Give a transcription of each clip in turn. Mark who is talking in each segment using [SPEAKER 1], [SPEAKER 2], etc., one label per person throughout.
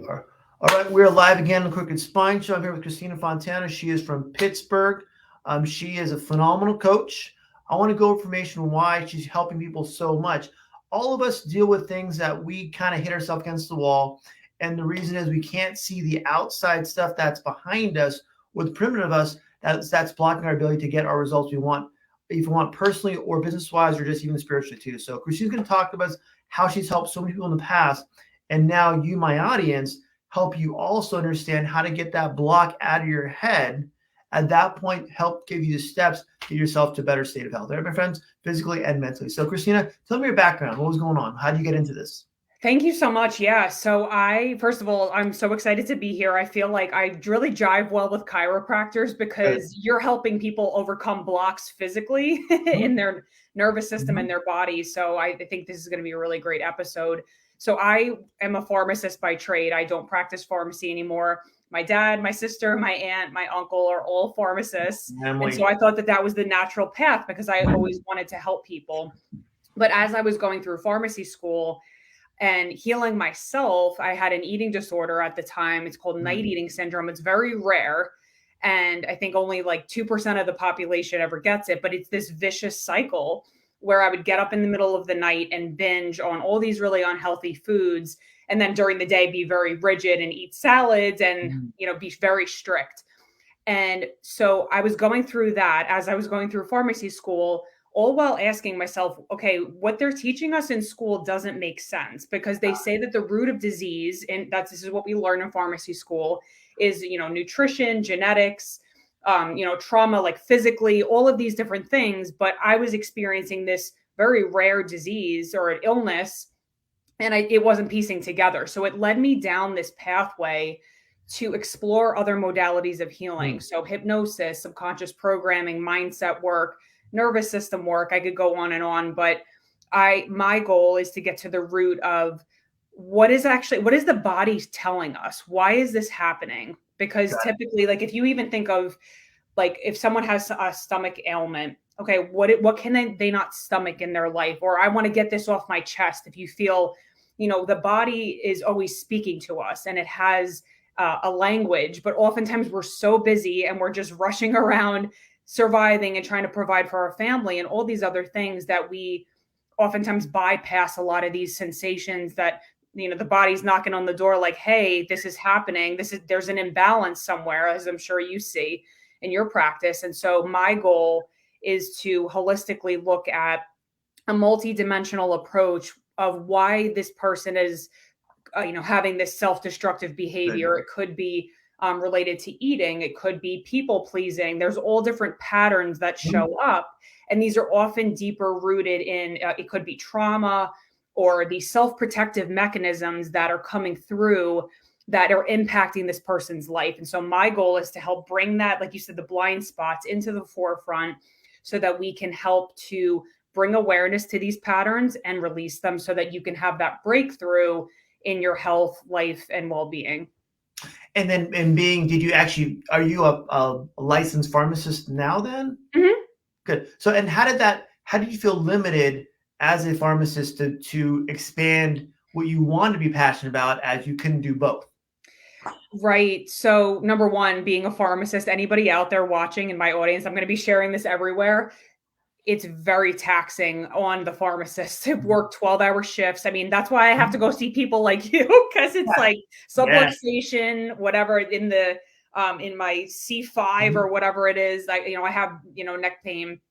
[SPEAKER 1] are. All right, we're live again on the Crooked Spine Show. I'm here with Christina Fontana. She is from Pittsburgh. She is a phenomenal coach. I want to go over information why she's helping people so much. All of us deal with things that we kind of hit ourselves against the wall. And the reason is we can't see the outside stuff that's behind us or the perimeter of us that's blocking our ability to get our results we want, if you want personally or business-wise or just even spiritually too. So Christina's going to talk about how she's helped so many people in the past. And now you, my audience, help you also understand how to get that block out of your head. At that point, help give you the steps to get yourself to a better state of health, right, my friends, physically and mentally. So Christina, tell me your background. What was going on? How did you get into this?
[SPEAKER 2] Thank you so much. Yeah. So first of all, I'm so excited to be here. I feel like I really jive well with chiropractors
[SPEAKER 1] Good.
[SPEAKER 2] because you're helping people overcome blocks physically in their nervous system and their body. So I think this is going to be a really great episode. So I am a pharmacist by trade. I don't practice pharmacy anymore. My dad, my sister, my aunt, my uncle are all pharmacists. And so I thought that that was the natural path because I always wanted to help people. But as I was going through pharmacy school, and healing myself, I had an eating disorder at the time. It's called night eating syndrome. It's very rare. And I think only like 2% of the population ever gets it. But it's this vicious cycle where I would get up in the middle of the night and binge on all these really unhealthy foods. And then during the day, be very rigid and eat salads and, be very strict. And so I was going through that as I was going through pharmacy school, all while asking myself, okay, what they're teaching us in school doesn't make sense because they say that the root of disease, and this is what we learn in pharmacy school, is, nutrition, genetics, trauma, like physically, all of these different things. But I was experiencing this very rare disease or an illness, and it wasn't piecing together. So it led me down this pathway to explore other modalities of healing. So hypnosis, subconscious programming, mindset work, nervous system work. I could go on, but my goal is to get to the root of what is the body telling us? Why is this happening? Because typically, like if you even think of like if someone has a stomach ailment, okay, what can they not stomach in their life? Or I want to get this off my chest. If you feel, the body is always speaking to us and it has a language, but oftentimes we're so busy and we're just rushing around surviving and trying to provide for our family and all these other things that we oftentimes bypass a lot of these sensations that, the body's knocking on the door like, hey, this is happening. There's an imbalance somewhere, as I'm sure you see in your practice. And so my goal is to holistically look at a multidimensional approach of why this person is, having this self-destructive behavior. It could be related to eating. It could be people pleasing. There's all different patterns that show up. And these are often deeper rooted in, it could be trauma or the self-protective mechanisms that are coming through that are impacting this person's life. And so my goal is to help bring that, like you said, the blind spots into the forefront so that we can help to bring awareness to these patterns and release them so that you can have that breakthrough in your health, life, and well-being.
[SPEAKER 1] And then, are you a licensed pharmacist now then?
[SPEAKER 2] Mm-hmm.
[SPEAKER 1] Good. So, and how did you feel limited as a pharmacist to expand what you want to be passionate about as you couldn't do both?
[SPEAKER 2] Right. So number one, being a pharmacist, anybody out there watching in my audience, I'm going to be sharing this everywhere. It's very taxing on the pharmacist to work 12-hour shifts. I mean, that's why I have to go see people like you because it's like subluxation, whatever in the in my C5 or whatever it is. I have, neck pain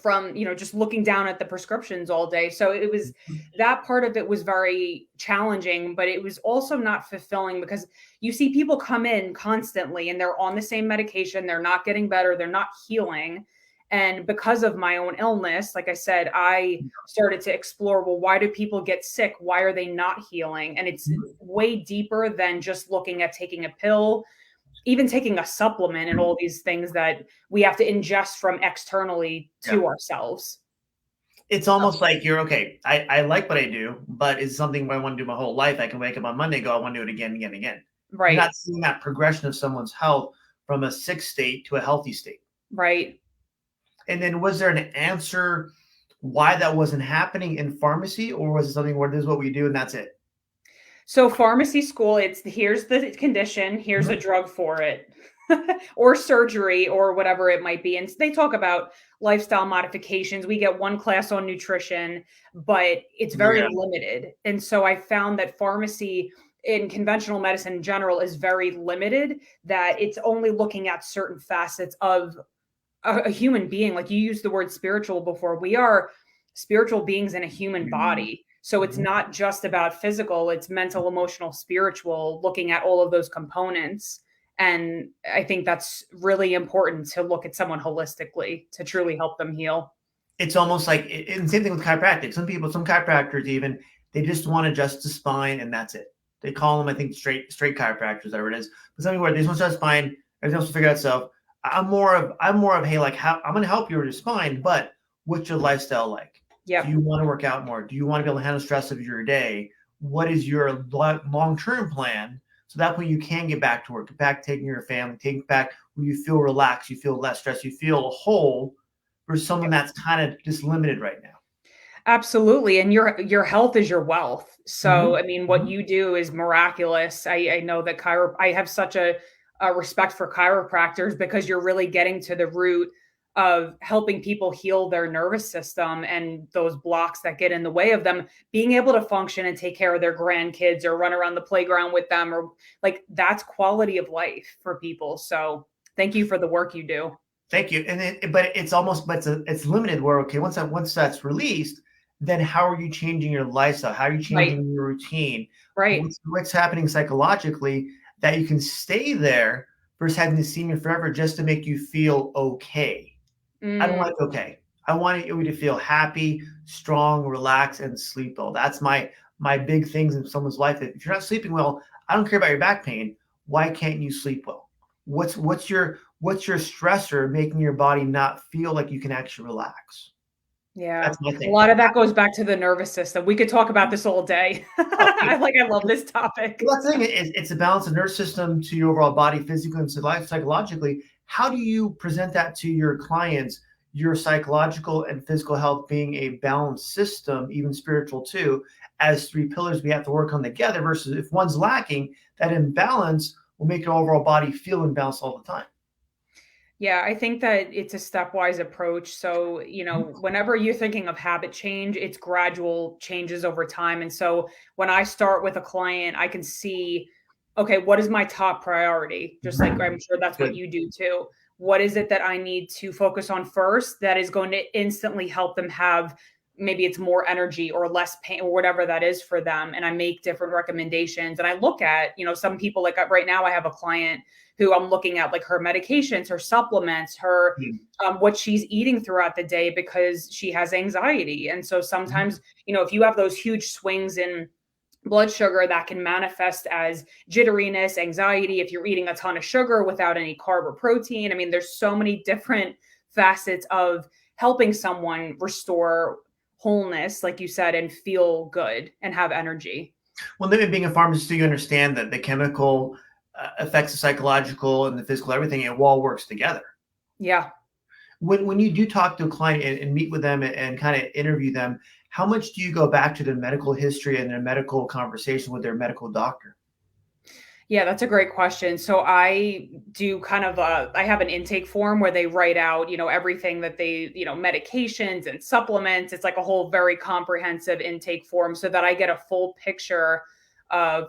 [SPEAKER 2] from, just looking down at the prescriptions all day. So it was that part of it was very challenging, but it was also not fulfilling because you see people come in constantly and they're on the same medication. They're not getting better. They're not healing. And because of my own illness, like I said, I started to explore, well, why do people get sick? Why are they not healing? And it's way deeper than just looking at taking a pill, even taking a supplement and all these things that we have to ingest from externally to ourselves.
[SPEAKER 1] It's almost like you're okay. I like what I do, but it's something I want to do my whole life. I can wake up on Monday and go, I want to do it again, again, again.
[SPEAKER 2] Right.
[SPEAKER 1] You're not seeing that progression of someone's health from a sick state to a healthy state.
[SPEAKER 2] Right.
[SPEAKER 1] And then was there an answer why that wasn't happening in pharmacy, or was it something where this is what we do and that's it?
[SPEAKER 2] So pharmacy school, it's here's the condition, here's a drug for it, or surgery or whatever it might be. And they talk about lifestyle modifications. We get one class on nutrition, but it's very
[SPEAKER 1] Yeah.
[SPEAKER 2] limited. And so I found that pharmacy in conventional medicine in general is very limited, that it's only looking at certain facets of a human being. Like you used the word spiritual before. We are spiritual beings in a human body. So it's
[SPEAKER 1] Mhm.
[SPEAKER 2] not just about physical, it's mental, emotional, spiritual, looking at all of those components. And I think that's really important to look at someone holistically to truly help them heal.
[SPEAKER 1] It's almost like, and same thing with chiropractic. Some people, some chiropractors even, they just want to adjust the spine and that's it. They call them, I think, straight chiropractors, whatever it is. But some people are, they just want to adjust spine, everything else to figure out itself. I'm more of, hey, like, how I'm going to help you with your spine, but what's your lifestyle like? Do
[SPEAKER 2] Yep.
[SPEAKER 1] you want to work out more? Do you want to be able to handle stress of your day? What is your long-term plan? So that way you can get back to work, get back taking your family, taking back where you feel relaxed, you feel less stressed, you feel whole, versus someone that's kind of just limited right now.
[SPEAKER 2] Absolutely. And your health is your wealth. So
[SPEAKER 1] Mhm,
[SPEAKER 2] I mean, what
[SPEAKER 1] mhm.
[SPEAKER 2] you do is miraculous. I know that I have such a respect for chiropractors because you're really getting to the root of helping people heal their nervous system and those blocks that get in the way of them being able to function and take care of their grandkids or run around the playground with them, or like that's quality of life for people. So thank you for the work you do.
[SPEAKER 1] Thank you. But it's almost, but it's limited. Where okay, once that's released, then how are you changing your lifestyle? How are you
[SPEAKER 2] Right.
[SPEAKER 1] changing your routine?
[SPEAKER 2] Right.
[SPEAKER 1] What's happening psychologically that you can stay there versus having to see me forever just to make you feel okay? I don't
[SPEAKER 2] Mm,
[SPEAKER 1] like okay. I want you to feel happy, strong, relaxed, and sleep well. That's my big things in someone's life. If you're not sleeping well, I don't care about your back pain. Why can't you sleep well? What's your stressor making your body not feel like you can actually relax?
[SPEAKER 2] yeah.
[SPEAKER 1] That's my
[SPEAKER 2] A
[SPEAKER 1] thing.
[SPEAKER 2] lot of that goes back to the nervous system. We could talk about this all day.
[SPEAKER 1] Oh, yeah.
[SPEAKER 2] I love this topic.
[SPEAKER 1] Well, that's the thing. It's a balance of nervous system to your overall body, physically and psychologically. How do you present that to your clients? Your psychological and physical health being a balanced system, even spiritual too, as three pillars we have to work on together. Versus if one's lacking, that imbalance will make your overall body feel imbalanced all the time.
[SPEAKER 2] Yeah, I think that it's a stepwise approach. So, whenever you're thinking of habit change, it's gradual changes over time. And so when I start with a client, I can see, okay, what is my top priority? Just like I'm sure that's what
[SPEAKER 1] Good.
[SPEAKER 2] you do too. What is it that I need to focus on first that is going to instantly help them have, maybe it's more energy or less pain or whatever that is for them? And I make different recommendations. And I look at, some people, like right now, I have a client who I'm looking at, like her medications, her supplements, her what she's eating throughout the day because she has anxiety. And so
[SPEAKER 1] Mhm.
[SPEAKER 2] sometimes, if you have those huge swings in blood sugar, that can manifest as jitteriness, anxiety, if you're eating a ton of sugar without any carb or protein. I mean, there's so many different facets of helping someone restore wholeness, like you said, and feel good and have energy.
[SPEAKER 1] Well, then being a pharmacist, do you understand that the chemical affects the psychological and the physical, everything, it all works together?
[SPEAKER 2] Yeah.
[SPEAKER 1] When you do talk to a client and meet with them and kind of interview them, how much do you go back to their medical history and their medical conversation with their medical doctor?
[SPEAKER 2] Yeah, that's a great question. So I do kind of I have an intake form where they write out, everything that they, medications and supplements. It's like a whole very comprehensive intake form so that I get a full picture of,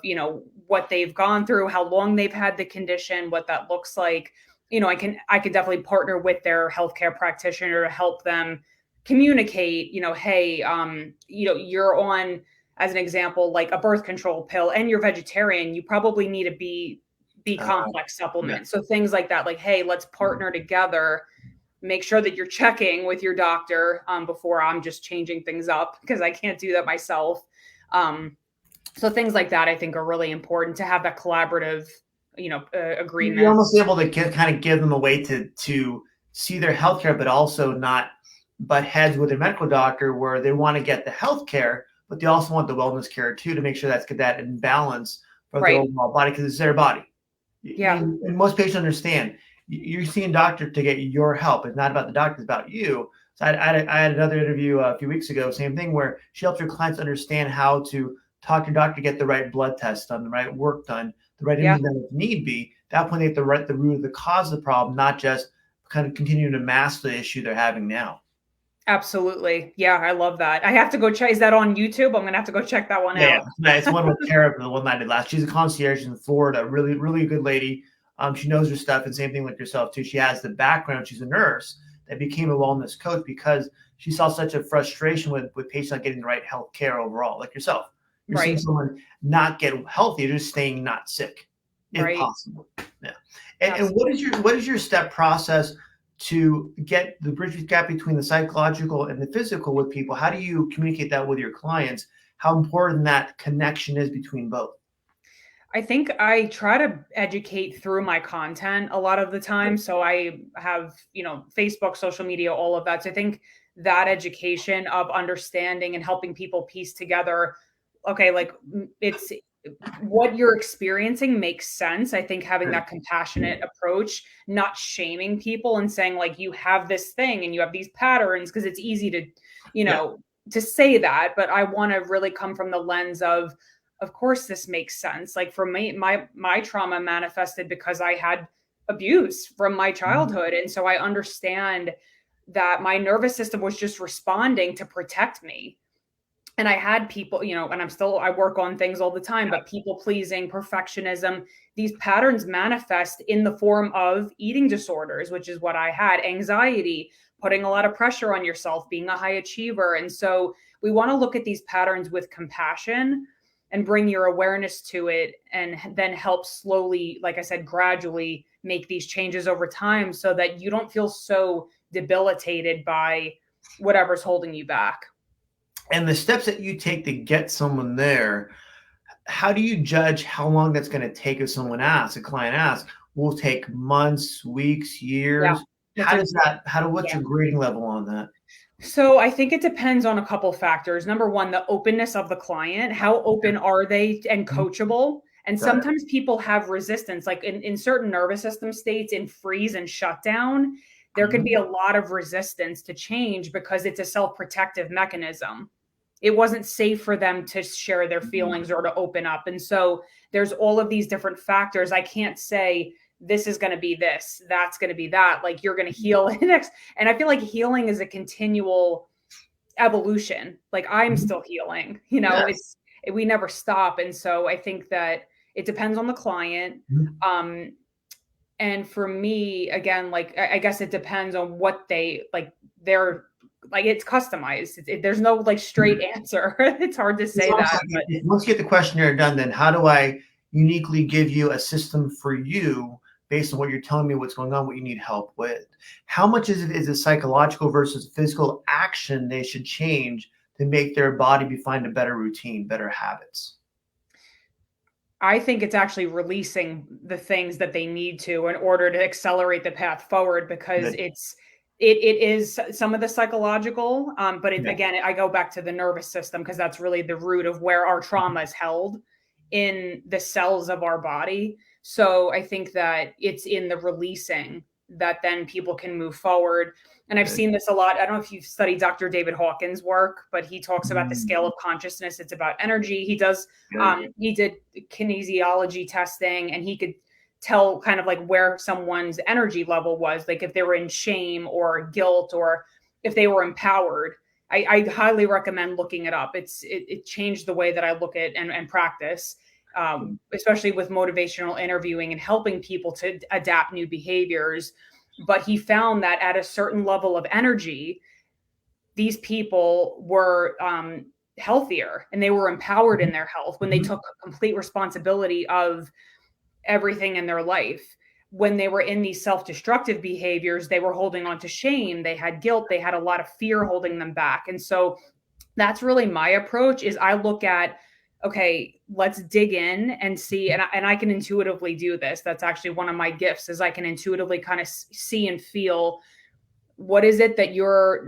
[SPEAKER 2] what they've gone through, how long they've had the condition, what that looks like. I can definitely partner with their healthcare practitioner to help them communicate, hey, you're on, as an example, like a birth control pill and you're vegetarian, you probably need a B complex
[SPEAKER 1] Yeah.
[SPEAKER 2] supplement. So things like that, like, hey, let's partner together. Make sure that you're checking with your doctor before I'm just changing things up because I can't do that myself. So things like that, I think, are really important to have that collaborative,
[SPEAKER 1] You're
[SPEAKER 2] agreement.
[SPEAKER 1] almost able to kind of give them a way to see their healthcare, but also not butt heads with their medical doctor where they want to get the healthcare, but they also want the wellness care too to make sure that's that in balance for their
[SPEAKER 2] Right.
[SPEAKER 1] overall body because it's their body.
[SPEAKER 2] Yeah.
[SPEAKER 1] And most patients understand you're seeing a doctor to get your help. It's not about the doctor, it's about you. So I had another interview a few weeks ago, same thing, where she helps her clients understand how to talk to your doctor, get the right blood test done, the right work done, the right
[SPEAKER 2] Yeah.
[SPEAKER 1] imaging done if need be. At that point, they have to right the root of the cause of the problem, not just kind of continue to mask the issue they're having now.
[SPEAKER 2] Absolutely. Yeah, I love that. I have to go check. Is that on YouTube? I'm gonna have to go check that one
[SPEAKER 1] Yeah,
[SPEAKER 2] out.
[SPEAKER 1] yeah. It's one with Tara, the one I did last. She's a concierge in Florida, really, really good lady. She knows her stuff, and same thing with yourself too. She has the background. She's a nurse that became a wellness coach because she saw such a frustration with patients not getting the right health care overall, like yourself. You're seeing
[SPEAKER 2] Right.
[SPEAKER 1] someone not get healthy, they're just staying not sick, if
[SPEAKER 2] Right.
[SPEAKER 1] possible. Yeah. And
[SPEAKER 2] Absolutely.
[SPEAKER 1] what is your step process to get the bridge gap between the psychological and the physical with people? How do you communicate that with your clients? How important that connection is between both?
[SPEAKER 2] I think I try to educate through my content a lot of the time. So I have, Facebook, social media, all of that. So I think that education of understanding and helping people piece together, okay, like it's what you're experiencing makes sense. I think having that compassionate approach, not shaming people and saying like you have this thing and you have these patterns, because it's easy to, you
[SPEAKER 1] Yeah.
[SPEAKER 2] know, to say that, but I want to really come from the lens of course this makes sense. Like for me, my trauma manifested because I had abuse from my childhood, and so I understand that my nervous system was just responding to protect me. And I had people, and I work on things all the time, but people pleasing, perfectionism, these patterns manifest in the form of eating disorders, which is what I had, anxiety, putting a lot of pressure on yourself, being a high achiever. And so we want to look at these patterns with compassion and bring your awareness to it, and then help slowly, like I said, gradually make these changes over time so that you don't feel so debilitated by whatever's holding you back.
[SPEAKER 1] And the steps that you take to get someone there, how do you judge how long that's going to take if someone asks, a client asks, will take months, weeks,
[SPEAKER 2] Yeah.
[SPEAKER 1] years?
[SPEAKER 2] That's a
[SPEAKER 1] What's
[SPEAKER 2] Yeah.
[SPEAKER 1] your grading level on that?
[SPEAKER 2] So I think it depends on a couple factors. Number one, the openness of the client. How open are they and
[SPEAKER 1] Mhm.
[SPEAKER 2] coachable? And
[SPEAKER 1] Got it.
[SPEAKER 2] sometimes people have resistance, like in certain nervous system states, in freeze and shutdown, there could be
[SPEAKER 1] Mhm.
[SPEAKER 2] a lot of resistance to change because it's a self-protective mechanism. It wasn't safe for them to share their
[SPEAKER 1] Mhm.
[SPEAKER 2] feelings or to open up. And so there's all of these different factors. I can't say this is going to be this, that's going to be that. Like you're going to heal next. And I feel like healing is a continual evolution. Like I'm
[SPEAKER 1] Mhm.
[SPEAKER 2] still healing,
[SPEAKER 1] Yes.
[SPEAKER 2] we never stop. And so I think that it depends on the client.
[SPEAKER 1] Mhm.
[SPEAKER 2] Um, and for me, again, like I guess it depends on what they like. They're like it's customized. There's no like straight answer. It's hard to
[SPEAKER 1] It's
[SPEAKER 2] say
[SPEAKER 1] almost
[SPEAKER 2] that,
[SPEAKER 1] like
[SPEAKER 2] but
[SPEAKER 1] once you get the questionnaire done, then how do I uniquely give you a system for you based on what you're telling me, what's going on, what you need help with? How much is it psychological versus physical action they should change to make their body find a better routine, better habits?
[SPEAKER 2] I think it's actually releasing the things that they need to in order to accelerate the path forward, because
[SPEAKER 1] Good.
[SPEAKER 2] it is some of the psychological, but
[SPEAKER 1] Yeah.
[SPEAKER 2] again, I go back to the nervous system because that's really the root of where our trauma is held in the cells of our body. So I think that it's in the releasing that then people can move forward. And I've
[SPEAKER 1] Good.
[SPEAKER 2] seen this a lot. I don't know if you've studied Dr. David Hawkins' work, but he talks about the scale
[SPEAKER 1] Mm,
[SPEAKER 2] of consciousness. It's about energy. He did kinesiology testing, and he could tell kind of like where someone's energy level was, like if they were in shame or guilt or if they were empowered. I highly recommend looking it up. It changed the way that I look at and practice,
[SPEAKER 1] good.
[SPEAKER 2] especially with motivational interviewing and helping people to adapt new behaviors. But he found that at a certain level of energy, these people were healthier and they were empowered in
[SPEAKER 1] Mhm.
[SPEAKER 2] their health when they
[SPEAKER 1] Mhm.
[SPEAKER 2] took complete responsibility of everything in their life. When they were in these self-destructive behaviors, they were holding on to shame, they had guilt, they had a lot of fear holding them back. And so that's really my approach. Is I look at, okay, let's dig in and see, and I can intuitively do this. That's actually one of my gifts, is I can intuitively kind of see and feel what is it that you're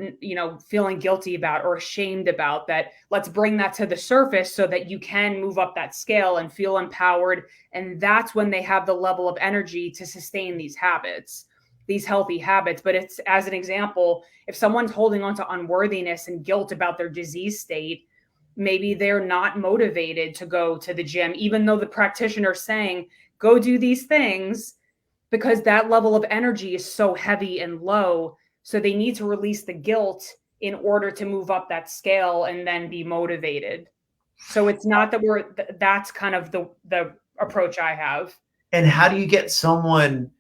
[SPEAKER 2] feeling guilty about or ashamed about. That let's bring that to the surface so that you can move up that scale and feel empowered. And that's when they have the level of energy to sustain these habits, these healthy habits. But it's, as an example, if someone's holding on to unworthiness and guilt about their disease state, maybe they're not motivated to go to the gym, even though the practitioner is saying, go do these things, because that level of energy is so heavy and low. So they need to release the guilt in order to move up that scale and then be motivated. So it's not that that's kind of the approach I have.
[SPEAKER 1] And how do you get someone,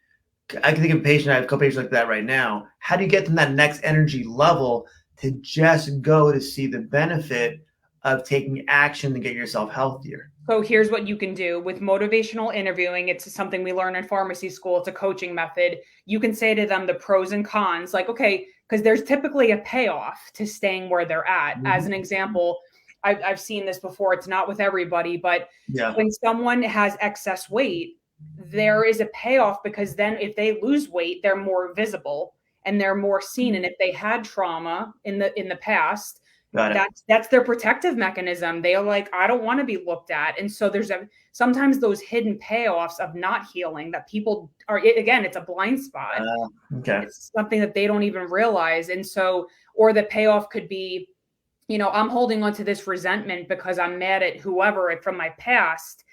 [SPEAKER 1] I can think of a patient, I have a couple patients like that right now. How do you get them that next energy level to just go to see the benefit of taking action to get yourself healthier?
[SPEAKER 2] So here's what you can do with motivational interviewing. It's something we learn in pharmacy school. It's a coaching method. You can say to them the pros and cons, like, okay, because there's typically a payoff to staying where they're at.
[SPEAKER 1] Mm-hmm.
[SPEAKER 2] As an example, I've seen this before. It's not with everybody, but when someone has excess weight, there is a payoff, because then if they lose weight, they're more visible and they're more seen. And if they had trauma in the past, that's their protective mechanism. They are like, I don't want to be looked at. And so there's sometimes those hidden payoffs of not healing that people are, again, it's a blind spot. It's something that they don't even realize. And so, or the payoff could be, I'm holding on to this resentment because I'm mad at whoever from my past.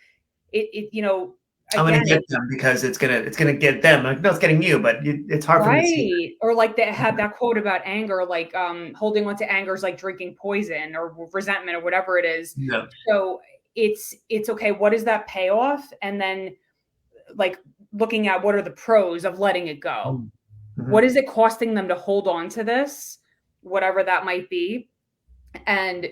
[SPEAKER 1] I'm going to get them because it's gonna get them. Like, no, it's getting you, but it's hard for me to see.
[SPEAKER 2] Or like they had that quote about anger, like holding on to anger is like drinking poison, or resentment, or whatever it is.
[SPEAKER 1] Yeah.
[SPEAKER 2] So it's okay. What is that payoff? And then like looking at what are the pros of letting it go. Mm-hmm. What is it costing them to hold on to this, whatever that might be, and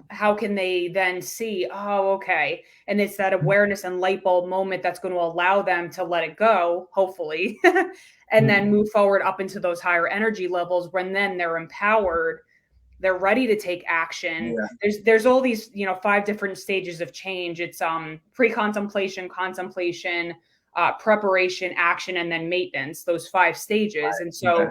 [SPEAKER 2] how can they then see, oh, okay. And it's that awareness and light bulb moment that's going to allow them to let it go, hopefully, and then move forward up into those higher energy levels, when then they're empowered, they're ready to take action. Yeah. There's all these, 5 different stages of change. It's pre-contemplation, contemplation, preparation, action, and then maintenance, those 5 stages. Right. And so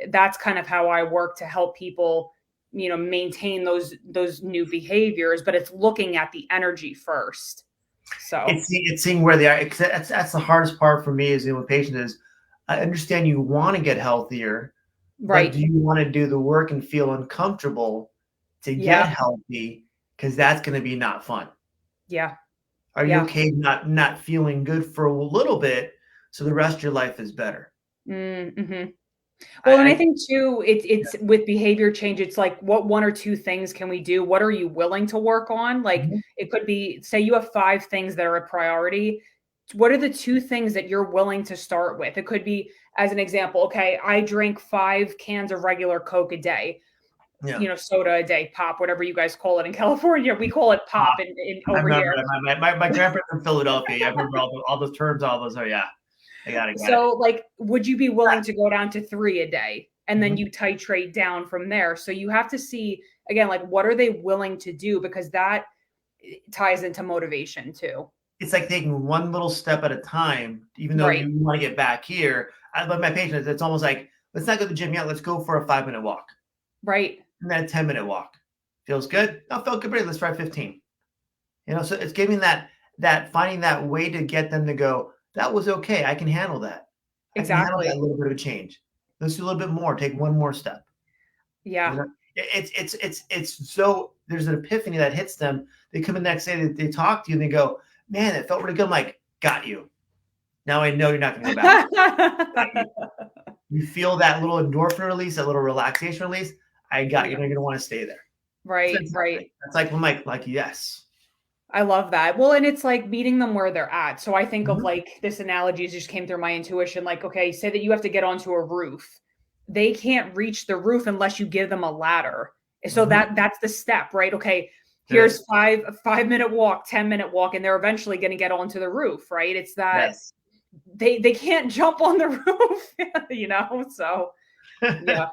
[SPEAKER 2] that's kind of how I work to help people maintain those new behaviors, but it's looking at the energy first. So
[SPEAKER 1] it's seeing where they are. That's the hardest part for me is with patients is, I understand you want to get healthier, right? But do you want to do the work and feel uncomfortable to get healthy? Because that's going to be not fun.
[SPEAKER 2] Yeah.
[SPEAKER 1] Are you okay not feeling good for a little bit so the rest of your life is better?
[SPEAKER 2] Mm-hmm. Well, and I think too, it's with behavior change, it's like, what 1 or 2 things can we do? What are you willing to work on? Like it could be, say you have 5 things that are a priority. What are the 2 things that you're willing to start with? It could be, as an example, okay, I drink 5 cans of regular Coke a day, soda a day, pop, whatever you guys call it in California. We call it pop in over here.
[SPEAKER 1] My grandparents from Philadelphia. I remember all those terms, all those. Oh yeah.
[SPEAKER 2] So like, would you be willing to go down to 3 a day, and then you titrate down from there? So you have to see, again, like, what are they willing to do? Because that ties into motivation too.
[SPEAKER 1] It's like taking one little step at a time, even though you want to get back here. But my patients, it's almost like, let's not go to the gym yet. Let's go for a 5-minute walk.
[SPEAKER 2] Right.
[SPEAKER 1] And then a 10-minute walk. Feels good? No, felt good. Let's try 15. So it's giving that finding that way to get them to go, that was okay. I can handle that.
[SPEAKER 2] Exactly.
[SPEAKER 1] I can handle that little bit of a change. Let's do a little bit more. Take one more step.
[SPEAKER 2] Yeah.
[SPEAKER 1] It's so there's an epiphany that hits them. They come in the next day, they talk to you, and they go, man, it felt really good. I'm like, got you. Now I know you're not going to go back. You feel that little endorphin release, that little relaxation release. I got you. You're going to want to stay there.
[SPEAKER 2] Right.
[SPEAKER 1] So
[SPEAKER 2] right.
[SPEAKER 1] That's like, I'm like, yes.
[SPEAKER 2] I love that. Well, and it's like meeting them where they're at. So I think of like this analogy just came through my intuition. Like, okay, say that you have to get onto a roof. They can't reach the roof unless you give them a ladder. So that's the step, right? Okay, here's a 5-minute walk, 10-minute walk, and they're eventually going to get onto the roof, right? It's that they can't jump on the roof, So yeah.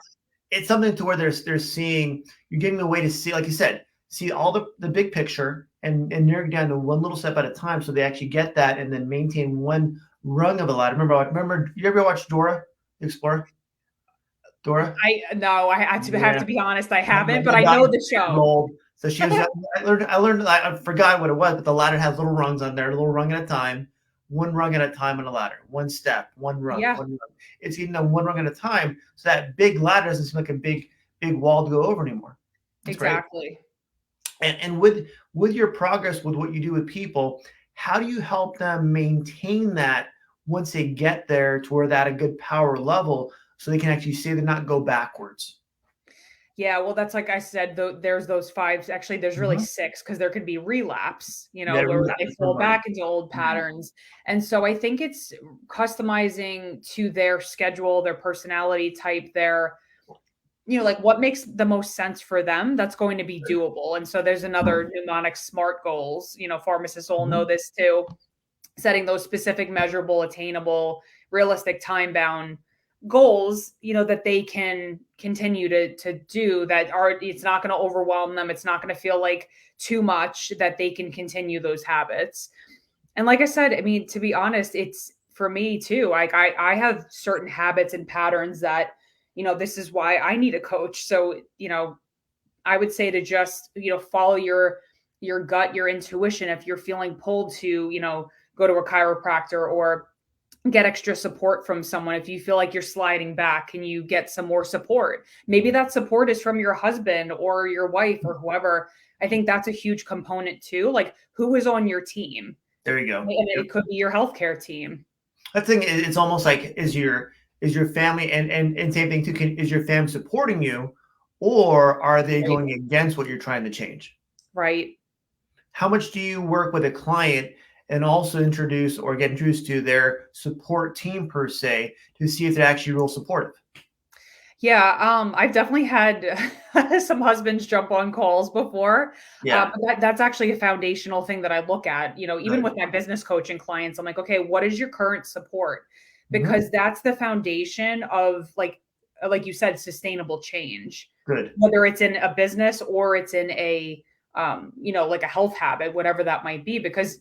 [SPEAKER 1] It's something to where they're seeing, you're giving them a way to see, like you said, see all the big picture and narrow down to one little step at a time, so they actually get that and then maintain one rung of a ladder. Remember, you ever watch Dora the Explorer? Dora?
[SPEAKER 2] I have to be honest, I haven't, but I know the show.
[SPEAKER 1] So she was. I learned. I forgot what it was, but the ladder has little rungs on there, a little rung at a time, one rung at a time on a ladder, one step, one rung. One rung. It's one rung at a time, so that big ladder doesn't seem like a big wall to go over anymore.
[SPEAKER 2] Exactly.
[SPEAKER 1] Great. And with your progress with what you do with people, how do you help them maintain that once they get there to where they're at a good power level so they can actually say they're not go backwards?
[SPEAKER 2] Yeah, well, that's like I said, there's those five. Actually, there's really
[SPEAKER 1] Mhm.
[SPEAKER 2] six because there could be relapse,
[SPEAKER 1] Yeah,
[SPEAKER 2] where they
[SPEAKER 1] relapse,
[SPEAKER 2] fall
[SPEAKER 1] right.
[SPEAKER 2] back into old
[SPEAKER 1] Mhm.
[SPEAKER 2] patterns. And so I think it's customizing to their schedule, their personality type, their, like what makes the most sense for them that's going to be doable. And so there's another mnemonic SMART goals. Pharmacists all know
[SPEAKER 1] Mhm.
[SPEAKER 2] this too, setting those specific, measurable, attainable, realistic, time bound goals, that they can continue to do, that are, it's not going to overwhelm them. It's not going to feel like too much, that they can continue those habits. And like I said, I mean, to be honest, it's for me too. Like I have certain habits and patterns that, this is why I need a coach. So, I would say to just, follow your gut, your intuition. If you're feeling pulled to, go to a chiropractor or get extra support from someone, if you feel like you're sliding back, can you get some more support? Maybe that support is from your husband or your wife or whoever. I think that's a huge component too. Like, who is on your team?
[SPEAKER 1] There you go.
[SPEAKER 2] And
[SPEAKER 1] Yep.
[SPEAKER 2] it could be your healthcare team.
[SPEAKER 1] I think it's almost like is your family and same thing too. Is your family supporting you, or are they
[SPEAKER 2] Right.
[SPEAKER 1] going against what you're trying to change?
[SPEAKER 2] Right.
[SPEAKER 1] How much do you work with a client and also introduce or get introduced to their support team per se to see if they're actually real supportive?
[SPEAKER 2] Yeah, I've definitely had some husbands jump on calls before.
[SPEAKER 1] Yeah,
[SPEAKER 2] But that's actually a foundational thing that I look at. Even
[SPEAKER 1] good.
[SPEAKER 2] with my business coaching clients, I'm like, okay, what is your current support?
[SPEAKER 1] Mhm.
[SPEAKER 2] Because that's the foundation of, like you said, sustainable change.
[SPEAKER 1] Good.
[SPEAKER 2] Whether it's in a business or it's in a, like a health habit, whatever that might be. Because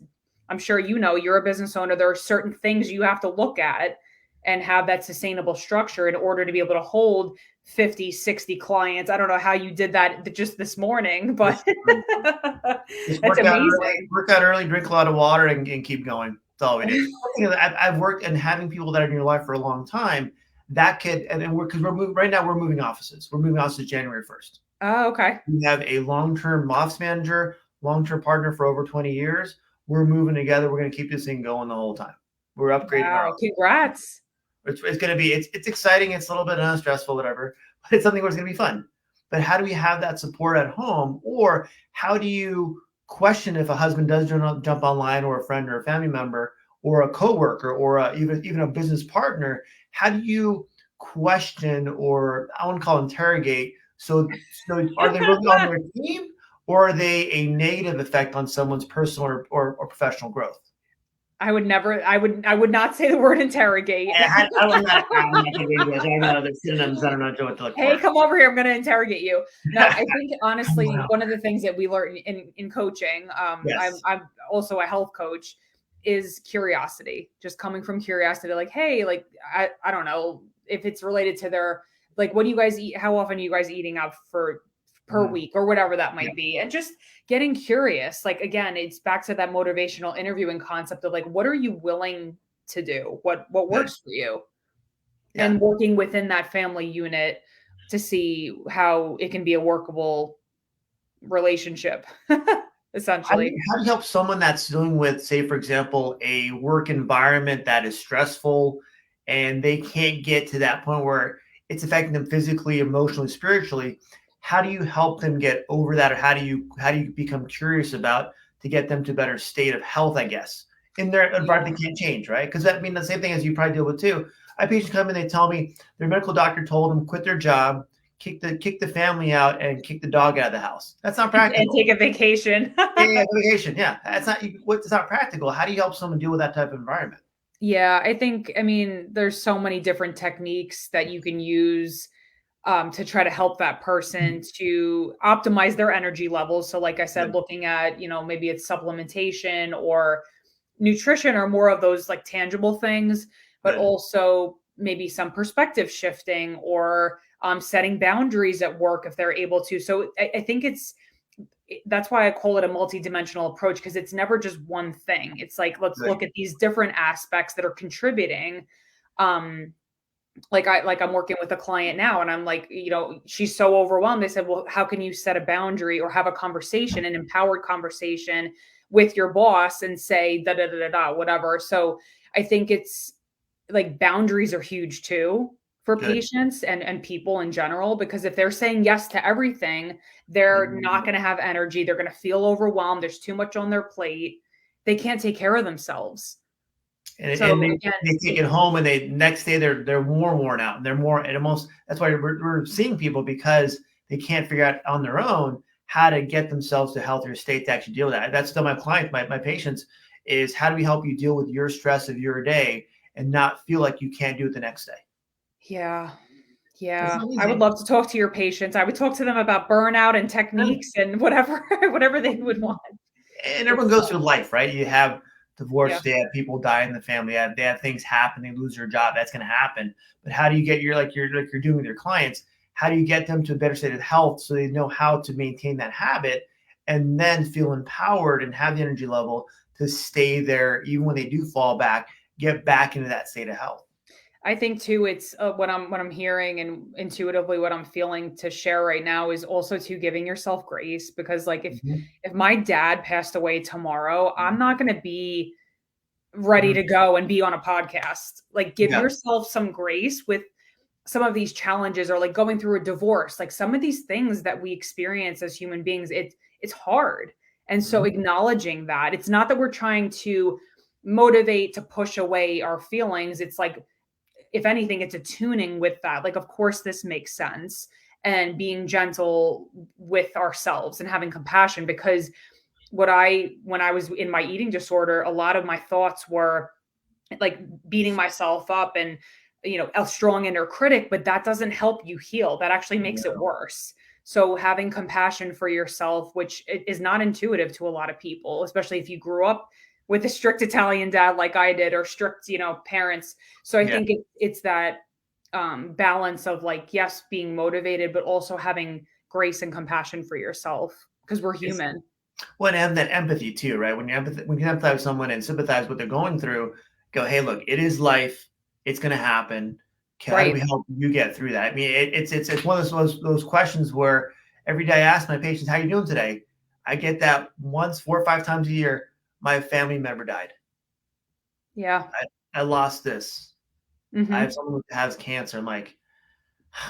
[SPEAKER 2] I'm sure you're a business owner. There are certain things you have to look at and have that sustainable structure in order to be able to hold 50, 60 clients. I don't know how you did that just this morning, but
[SPEAKER 1] Just just
[SPEAKER 2] that's amazing.
[SPEAKER 1] work out early, drink a lot of water, and keep going. That's all we do. I've worked and having people that are in your life for a long time. That could and we're because we're moving right now. We're moving offices. We're moving offices January 1st.
[SPEAKER 2] Oh, okay.
[SPEAKER 1] We have a long-term office manager, long-term partner for over 20 years. We're moving together. We're going to keep this thing going the whole time. We're upgrading our
[SPEAKER 2] Wow.
[SPEAKER 1] office.
[SPEAKER 2] Congrats.
[SPEAKER 1] It's going to be it's exciting. It's a little bit stressful, whatever, but it's something where it's going to be fun. But how do we have that support at home, or how do you question if a husband does jump online, or a friend or a family member or a coworker or even a business partner? How do you question, or I want to call interrogate? So are they really on their team, or are they a negative effect on someone's personal or professional growth?
[SPEAKER 2] I would not say the word interrogate.
[SPEAKER 1] I'm not giving you those. I don't know the synonyms. I don't know what to look
[SPEAKER 2] Hey,
[SPEAKER 1] for.
[SPEAKER 2] come over here. I'm going to interrogate you. No, I think honestly,
[SPEAKER 1] Wow.
[SPEAKER 2] one of the things that we learn in coaching,
[SPEAKER 1] Yes.
[SPEAKER 2] I'm also a health coach, is curiosity. Just coming from curiosity, like, hey, like I don't know if it's related to their, like, what do you guys eat? How often are you guys eating out for per
[SPEAKER 1] Mhm.
[SPEAKER 2] week or whatever that
[SPEAKER 1] Yeah.
[SPEAKER 2] might be? And just getting curious. Like, again, it's back to that motivational interviewing concept of like, what are you willing to do? What
[SPEAKER 1] Good.
[SPEAKER 2] works for you?
[SPEAKER 1] Yeah.
[SPEAKER 2] And working within that family unit to see how it can be a workable relationship, essentially.
[SPEAKER 1] How do you help someone that's dealing with, say, for example, a work environment that is stressful and they can't get to that point where it's affecting them physically, emotionally, spiritually? How do you help them get over that, or how do you become curious about to get them to a better state of health, I guess, in their
[SPEAKER 2] Yeah.
[SPEAKER 1] environment they can't change, right? Because that means the same thing as you probably deal with too. I have patients come in, they tell me their medical doctor told them quit their job, kick the family out, and kick the dog out of the house. That's not
[SPEAKER 2] And
[SPEAKER 1] practical.
[SPEAKER 2] take a vacation.
[SPEAKER 1] Yeah, yeah, vacation. Yeah, that's not what's not practical. How do you help someone deal with that type of environment?
[SPEAKER 2] Yeah, I mean, there's so many different techniques that you can use to try to help that person to optimize their energy levels. So, like I said,
[SPEAKER 1] Good,
[SPEAKER 2] looking at, maybe it's supplementation or nutrition or more of those like tangible things, but
[SPEAKER 1] good.
[SPEAKER 2] also maybe some perspective shifting or setting boundaries at work if they're able to. So I think that's why I call it a multidimensional approach, because it's never just one thing. It's like, let's
[SPEAKER 1] Good.
[SPEAKER 2] look at these different aspects that are contributing. Um, I'm working with a client now and I'm like, she's so overwhelmed. They said, well, how can you set a boundary or have a conversation, an empowered conversation with your boss and say da da da da da whatever. So I think it's like boundaries are huge too for
[SPEAKER 1] Good.
[SPEAKER 2] patients and people in general, because if they're saying yes to everything, they're not going to have energy. They're going to feel overwhelmed. There's too much on their plate. They can't take care of themselves.
[SPEAKER 1] And
[SPEAKER 2] So
[SPEAKER 1] they
[SPEAKER 2] again,
[SPEAKER 1] take it home, and they next day they're more worn out, and they're more, and almost, that's why we're seeing people, because they can't figure out on their own how to get themselves to a healthier state to actually deal with that. That's still my clients, my patients, is how do we help you deal with your stress of your day and not feel like you can't do it the next day?
[SPEAKER 2] yeah.
[SPEAKER 1] It's
[SPEAKER 2] Yeah,
[SPEAKER 1] not
[SPEAKER 2] I would
[SPEAKER 1] easy.
[SPEAKER 2] love to talk to your patients. I would talk to them about burnout and techniques and whatever whatever they would want.
[SPEAKER 1] And
[SPEAKER 2] It's
[SPEAKER 1] everyone goes through life, right? You have
[SPEAKER 2] yeah.
[SPEAKER 1] divorce, they have people die in the family, they have things happen, they lose their job. That's going to happen. But how do you get you're doing with your clients? How do you get them to a better state of health so they know how to maintain that habit and then feel empowered and have the energy level to stay there even when they do fall back, get back into that state of health?
[SPEAKER 2] I think too it's what I'm hearing and intuitively what I'm feeling to share right now is also to giving yourself grace, because like
[SPEAKER 1] Mhm.
[SPEAKER 2] if my dad passed away tomorrow, I'm not going to be ready
[SPEAKER 1] Mhm.
[SPEAKER 2] to go and be on a podcast. Like give
[SPEAKER 1] Yeah.
[SPEAKER 2] yourself some grace with some of these challenges, or like going through a divorce, like some of these things that we experience as human beings, it's hard. And so
[SPEAKER 1] Mhm.
[SPEAKER 2] acknowledging that it's not that we're trying to motivate to push away our feelings. It's like, if anything, it's attuning with that. Like, of course, this makes sense. And being gentle with ourselves and having compassion, because when I was in my eating disorder, a lot of my thoughts were like beating myself up and a strong inner critic, but that doesn't help you heal. That actually makes it
[SPEAKER 1] Yeah.
[SPEAKER 2] worse. So having compassion for yourself, which is not intuitive to a lot of people, especially if you grew up with a strict Italian dad like I did, or strict parents. So I
[SPEAKER 1] Yeah.
[SPEAKER 2] think it's that balance of like, yes, being motivated, but also having grace and compassion for yourself, because we're
[SPEAKER 1] It's
[SPEAKER 2] human.
[SPEAKER 1] Well, and have that empathy too, right? When you empathize with someone and sympathize with what they're going through, go, hey, look, it is life. It's going to happen. Okay, how do we
[SPEAKER 2] Right.
[SPEAKER 1] help you get through that? I mean, it's one of those questions where every day I ask my patients, "How you doing today?" I get that once, 4 or 5 times a year. My family member died.
[SPEAKER 2] Yeah.
[SPEAKER 1] I lost this. I have
[SPEAKER 2] Hmm.
[SPEAKER 1] someone who has cancer. I'm like,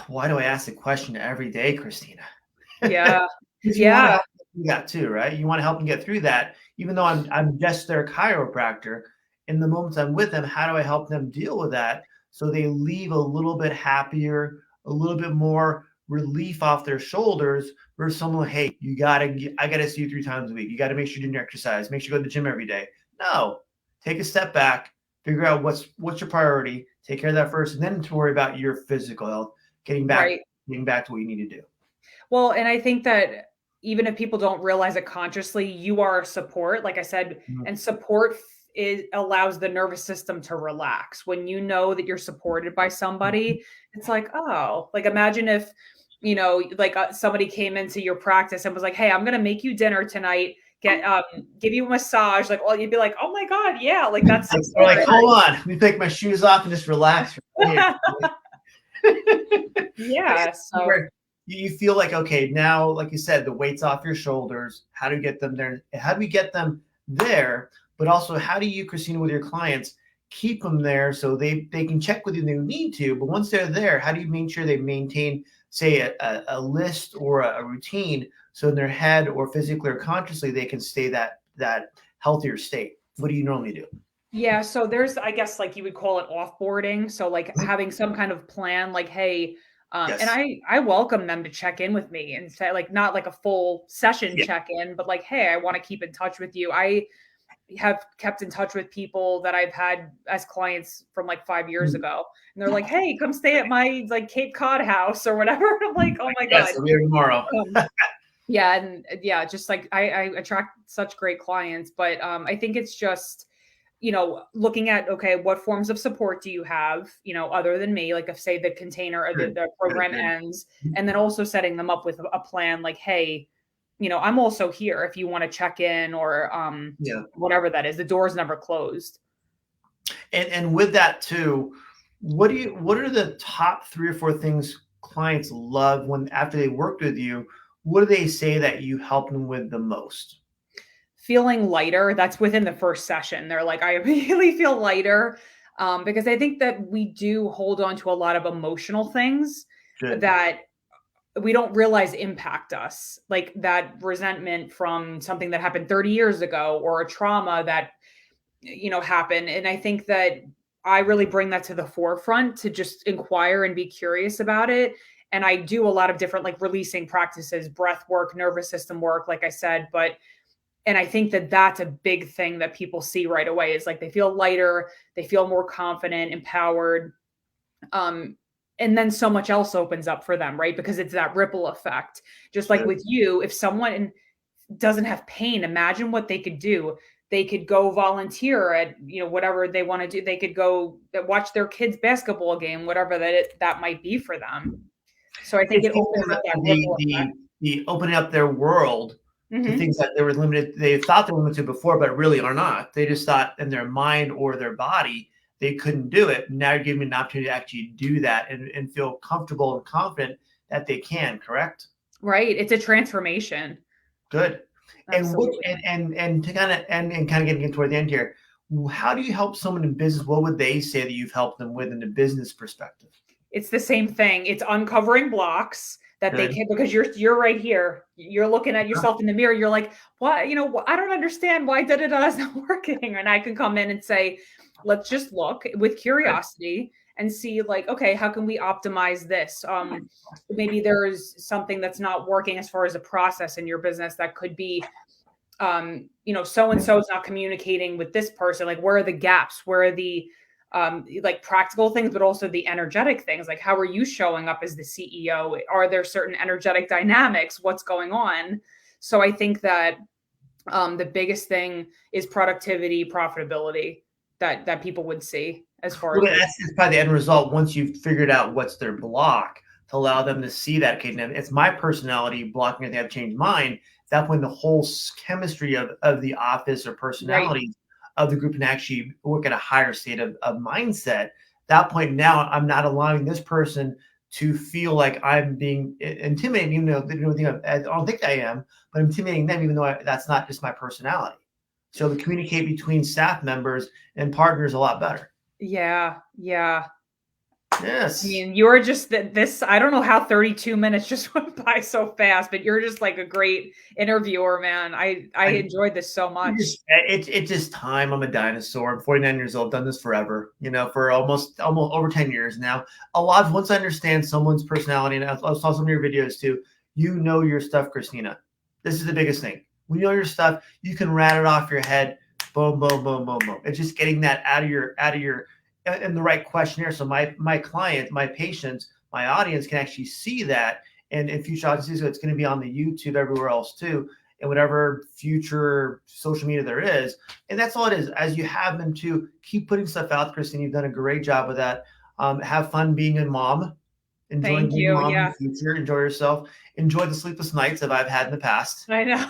[SPEAKER 1] why do I ask the question every day, Christina?
[SPEAKER 2] Yeah.
[SPEAKER 1] Because you want to
[SPEAKER 2] Yeah.
[SPEAKER 1] help them through that too, right? You want to help them get through that. Even though I'm just their chiropractor, in the moments I'm with them, how do I help them deal with that so they leave a little bit happier, a little bit more relief off their shoulders versus someone, hey, I gotta see you 3 times a week. You gotta make sure you're doing your exercise, make sure you go to the gym every day. No, take a step back, figure out what's your priority, take care of that first, and then to worry about your physical health, getting back
[SPEAKER 2] Right.
[SPEAKER 1] getting back to what you need to do.
[SPEAKER 2] Well, and I think that even if people don't realize it consciously, you are a support, like I said,
[SPEAKER 1] Mhm.
[SPEAKER 2] and support allows the nervous system to relax. When you know that you're supported by somebody, it's like, oh, like imagine if, like somebody came into your practice and was like, hey, I'm going to make you dinner tonight, give you a massage. Like, well, you'd be like, oh my God, yeah, like that's
[SPEAKER 1] Or like,
[SPEAKER 2] support.
[SPEAKER 1] hold on, let me take my shoes off and just relax right here.
[SPEAKER 2] Yeah. So,
[SPEAKER 1] Where you feel like, okay, now, like you said, the weight's off your shoulders. How do we get them there? How do we get them there? But also, how do you, Christina, with your clients, keep them there so they can check with you if they need to? But once they're there, how do you make sure they maintain, say, a list or a routine so in their head or physically or consciously they can stay that healthier state? What do you normally do?
[SPEAKER 2] yeah, so there's, I guess, like you would call it offboarding. So like having some kind of plan, like, hey, and
[SPEAKER 1] Yes.
[SPEAKER 2] I welcome them to check in with me and say, like, not like a full session
[SPEAKER 1] Yeah.
[SPEAKER 2] check in, but like, hey, I want to keep in touch with you. I have kept in touch with people that I've had as clients from like 5 years ago, and they're like, hey, come stay at my like Cape Cod house or whatever. I'm like, oh my
[SPEAKER 1] Yes.
[SPEAKER 2] God.
[SPEAKER 1] I'll be here tomorrow.
[SPEAKER 2] Yeah, and yeah, just like I attract such great clients, but I think it's just looking at, okay, what forms of support do you have, other than me, like if say the container or
[SPEAKER 1] Good.
[SPEAKER 2] the
[SPEAKER 1] Good.
[SPEAKER 2] program
[SPEAKER 1] Good.
[SPEAKER 2] ends, and then also setting them up with a plan, like, hey, I'm also here if you want to check in, or
[SPEAKER 1] Yeah.
[SPEAKER 2] whatever that is. The door's never closed.
[SPEAKER 1] And with that too, What are the top 3 or 4 things clients love when after they worked with you? What do they say that you help them with the most?
[SPEAKER 2] Feeling lighter, that's within the first session. They're like, I immediately feel lighter, because I think that we do hold on to a lot of emotional things
[SPEAKER 1] Good.
[SPEAKER 2] that we don't realize impact us, like that resentment from something that happened 30 years ago or a trauma that happened. And I think that I really bring that to the forefront to just inquire and be curious about it. And I do a lot of different like releasing practices, breath work, nervous system work, like I said. But and I think that that's a big thing that people see right away is like they feel lighter, they feel more confident, empowered. Um, and then so much else opens up for them, right? Because it's that ripple effect. Just like
[SPEAKER 1] Good.
[SPEAKER 2] with you, if someone doesn't have pain, imagine what they could do. They could go volunteer at whatever they want to do. They could go watch their kids' basketball game, whatever that might be for them. So I think
[SPEAKER 1] It's
[SPEAKER 2] it opens up that
[SPEAKER 1] the
[SPEAKER 2] ripple effect.
[SPEAKER 1] the opening up their world to
[SPEAKER 2] Hmm.
[SPEAKER 1] things that they were limited. They thought they were limited before, but really are not. They just thought in their mind or their body they couldn't do it. Now you're giving me an opportunity to actually do that and feel comfortable and confident that they can. Correct.
[SPEAKER 2] Right? It's a transformation.
[SPEAKER 1] Good. And what
[SPEAKER 2] Absolutely.
[SPEAKER 1] and to kind of getting toward the end here, how do you help someone in business? What would they say that you've helped them with in the business perspective?
[SPEAKER 2] It's the same thing. It's uncovering blocks that they
[SPEAKER 1] Good.
[SPEAKER 2] can because you're right here. You're looking at yourself in the mirror. You're like, what? I don't understand why da is not working. And I can come in and say, let's just look with
[SPEAKER 1] Good.
[SPEAKER 2] curiosity and see like, okay, how can we optimize this? Maybe there's something that's not working as far as a process in your business that could be so and so is not communicating with this person. Like, where are the gaps? Where are the like practical things, but also the energetic things? Like, how are you showing up as the CEO? Are there certain energetic dynamics? What's going on? So I think that the biggest thing is productivity, profitability that people would see as far
[SPEAKER 1] Well,
[SPEAKER 2] as
[SPEAKER 1] that's probably the end result once you've figured out what's their block to allow them to see that. Okay, now it's my personality blocking it. They have changed mine. At that point, the whole chemistry of the office or
[SPEAKER 2] right.
[SPEAKER 1] personalities of the group can actually work at a higher state of mindset. At that point, now I'm not allowing this person to feel like I'm being intimidated, even though they don't think I don't think I am, but intimidating them, even though that's not just my personality. So to communicate between staff members and partners a lot better.
[SPEAKER 2] Yeah, yeah. I
[SPEAKER 1] Yes.
[SPEAKER 2] mean, you're just this. I don't know how 32 minutes just went by so fast, but you're just like a great interviewer, man. I
[SPEAKER 1] I
[SPEAKER 2] enjoyed this so much.
[SPEAKER 1] it's just time. I'm a dinosaur. I'm 49 years old. Done this forever. For almost over 10 years now. A lot of once I understand someone's personality, and I saw some of your videos too. You know your stuff, Christina. This is the biggest thing. When you know your stuff, you can rat it off your head. Boom, boom, boom, boom, boom. It's just getting that out of your in the right questionnaire. So my client, my patients, my audience can actually see that. And in future audiences, so it's going to be on the YouTube everywhere else too, and whatever future social media there is. And that's all it is. As you have them to keep putting stuff out, Kristen, you've done a great job with that. Have fun being a mom, enjoying
[SPEAKER 2] Thank
[SPEAKER 1] being a
[SPEAKER 2] you.
[SPEAKER 1] mom in
[SPEAKER 2] Yeah,
[SPEAKER 1] the future. Enjoy yourself. Enjoy the sleepless nights that I've had in the past.
[SPEAKER 2] I know.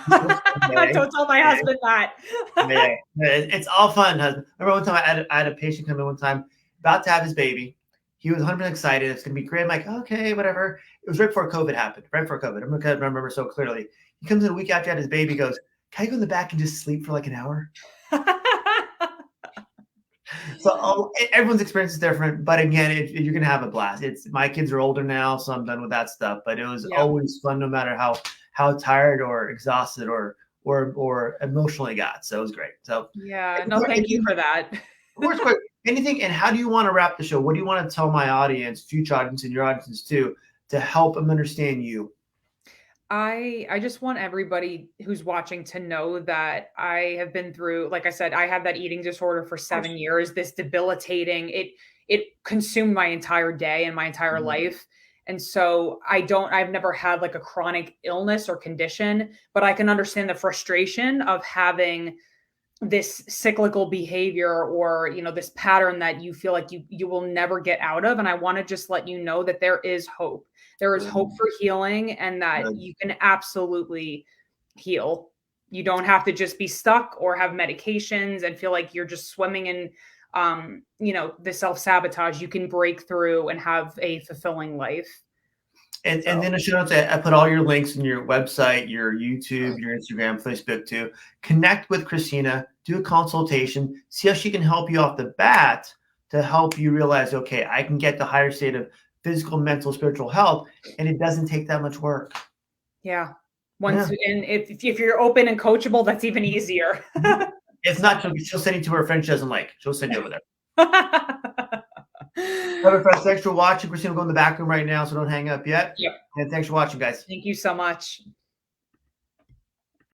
[SPEAKER 1] Yeah,
[SPEAKER 2] Don't tell my husband that.
[SPEAKER 1] yeah, it's all fun. Remember one time I had a patient come in one time, about to have his baby. He was 100% excited. It's going to be great. I'm like, okay, whatever. It was right before COVID happened. Right before COVID. I'm going to remember so clearly. He comes in a week after he had his baby. Goes, can I go in the back and just sleep for like an hour? So everyone's experience is different, but again, you're gonna have a blast. It's my kids are older now, so I'm done with that stuff. But it was
[SPEAKER 2] Yep.
[SPEAKER 1] always fun, no matter how tired or exhausted or emotional I got. So it was great. So
[SPEAKER 2] Yeah. No,
[SPEAKER 1] if
[SPEAKER 2] thank you
[SPEAKER 1] you,
[SPEAKER 2] for that.
[SPEAKER 1] of course, quick, anything. And how do you want to wrap the show? What do you want to tell my audience, future audience, and your audiences too, to help them understand you?
[SPEAKER 2] I just want everybody who's watching to know that I have been through, like I said, I had that eating disorder for
[SPEAKER 1] Of course.
[SPEAKER 2] 7 years, this debilitating, it consumed my entire day and my entire
[SPEAKER 1] Mhm.
[SPEAKER 2] life. And so I've never had like a chronic illness or condition, but I can understand the frustration of having this cyclical behavior or this pattern that you feel like you will never get out of. And I want to just let you know that there is hope. There is hope
[SPEAKER 1] Good.
[SPEAKER 2] for healing and that
[SPEAKER 1] Good.
[SPEAKER 2] you can absolutely heal. You don't have to just be stuck or have medications and feel like you're just swimming in the self-sabotage, you can break through and have a fulfilling life.
[SPEAKER 1] And then in the show notes, I put all your links in your website, your YouTube, your Instagram, Facebook too. Connect with Christina, do a consultation, see how she can help you off the bat to help you realize, okay, I can get the higher state of physical, mental, spiritual health, and it doesn't take that much work.
[SPEAKER 2] Yeah. And if you're open and coachable, that's even easier.
[SPEAKER 1] If not, she'll send you to her friend she doesn't like. She'll send you over there. Thanks for watching. Christina will go in the back room right now, so don't hang up yet.
[SPEAKER 2] Yep.
[SPEAKER 1] And thanks for watching, guys.
[SPEAKER 2] Thank you so much.